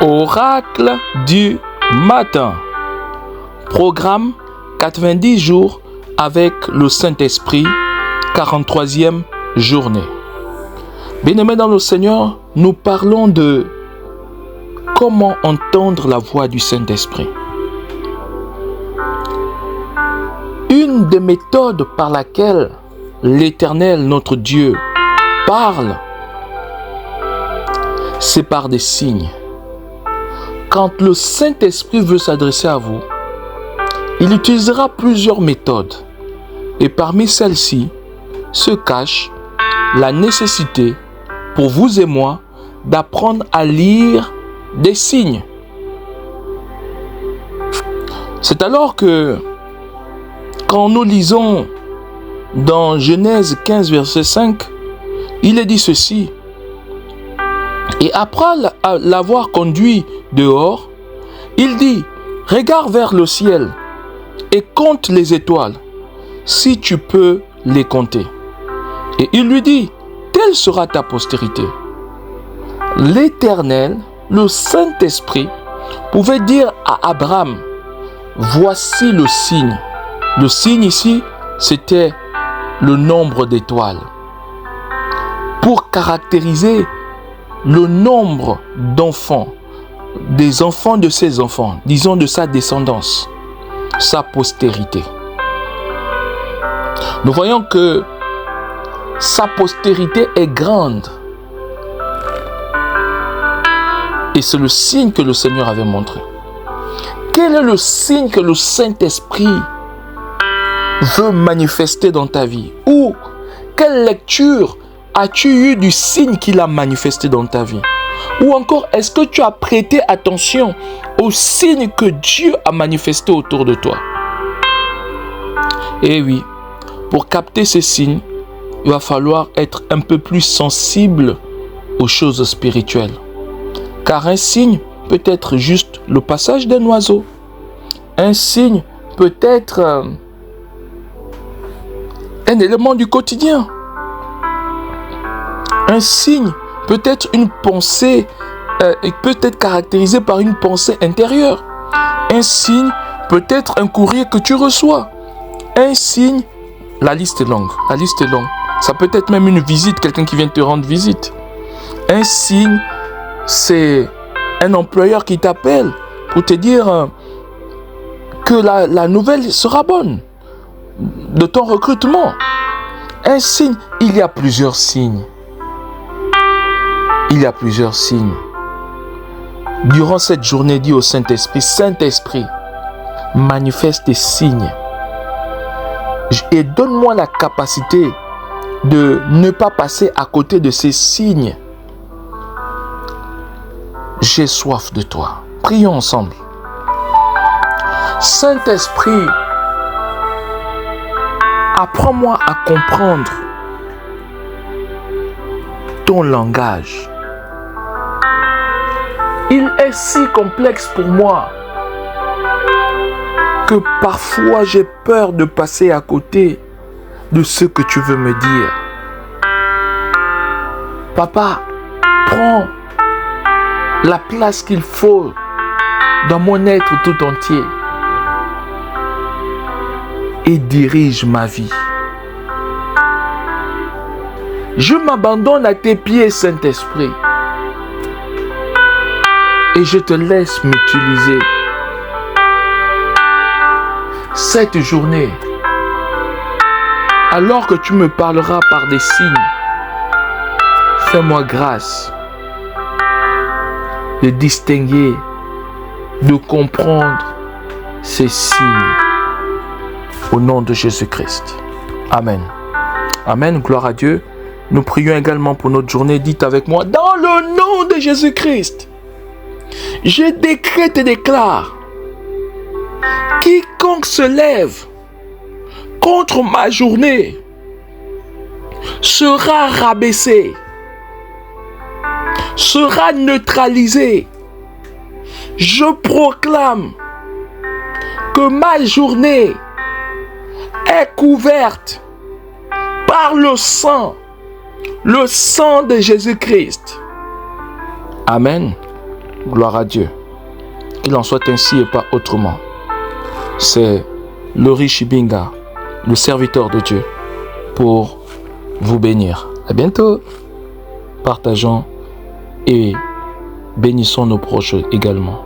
Oracle du matin. Programme 90 jours avec le Saint-Esprit, 43e journée. Bien-aimés dans le Seigneur, nous parlons de comment entendre la voix du Saint-Esprit. Une des méthodes par laquelle l'Éternel, notre Dieu, parle, c'est par des signes. Quand le Saint-Esprit veut s'adresser à vous, il utilisera plusieurs méthodes. Et parmi celles-ci se cache la nécessité pour vous et moi d'apprendre à lire des signes. C'est alors que quand nous lisons dans Genèse 15, verset 5, il est dit ceci. Et après l'avoir conduit dehors, il dit, regarde vers le ciel et compte les étoiles, si tu peux les compter. Et il lui dit, telle sera ta postérité. L'Éternel, le Saint-Esprit, pouvait dire à Abraham, voici le signe. Le signe ici, c'était le nombre d'étoiles. Pour caractériser le nombre d'enfants, des enfants de ses enfants, disons de sa descendance, sa postérité. Nous voyons que sa postérité est grande. Et c'est le signe que le Seigneur avait montré. Quel est le signe que le Saint-Esprit veut manifester dans ta vie? Ou quelle lecture as-tu eu du signe qu'il a manifesté dans ta vie? Ou encore, est-ce que tu as prêté attention aux signes que Dieu a manifestés autour de toi? Eh oui, pour capter ces signes, il va falloir être un peu plus sensible aux choses spirituelles. Car un signe peut être juste le passage d'un oiseau. Un signe peut être un élément du quotidien. Un signe peut être une pensée, peut être caractérisé par une pensée intérieure. Un signe peut être un courrier que tu reçois. Un signe, la liste est longue, Ça peut être même une visite, quelqu'un qui vient te rendre visite. Un signe, c'est un employeur qui t'appelle pour te dire que la nouvelle sera bonne de ton recrutement. Un signe, il y a plusieurs signes. Il y a plusieurs signes. Durant cette journée, dis au Saint-Esprit, Saint-Esprit, manifeste des signes. Et donne-moi la capacité de ne pas passer à côté de ces signes. J'ai soif de toi. Prions ensemble. Saint-Esprit, apprends-moi à comprendre ton langage. Il est si complexe pour moi que parfois j'ai peur de passer à côté de ce que tu veux me dire. Papa, prends la place qu'il faut dans mon être tout entier et dirige ma vie. Je m'abandonne à tes pieds, Saint-Esprit, et je te laisse m'utiliser. Cette journée, alors que tu me parleras par des signes, fais-moi grâce de distinguer, de comprendre ces signes. Au nom de Jésus-Christ. Amen. Amen. Gloire à Dieu. Nous prions également pour notre journée. Dites avec moi, dans le nom de Jésus-Christ, je décrète et déclare, quiconque se lève contre ma journée sera rabaissé, sera neutralisé. Je proclame que ma journée est couverte par le sang de Jésus-Christ. Amen. Gloire à Dieu. Qu'il en soit ainsi et pas autrement. C'est Laurie Chibinga, le serviteur de Dieu, pour vous bénir. À bientôt. Partageons et bénissons nos proches également.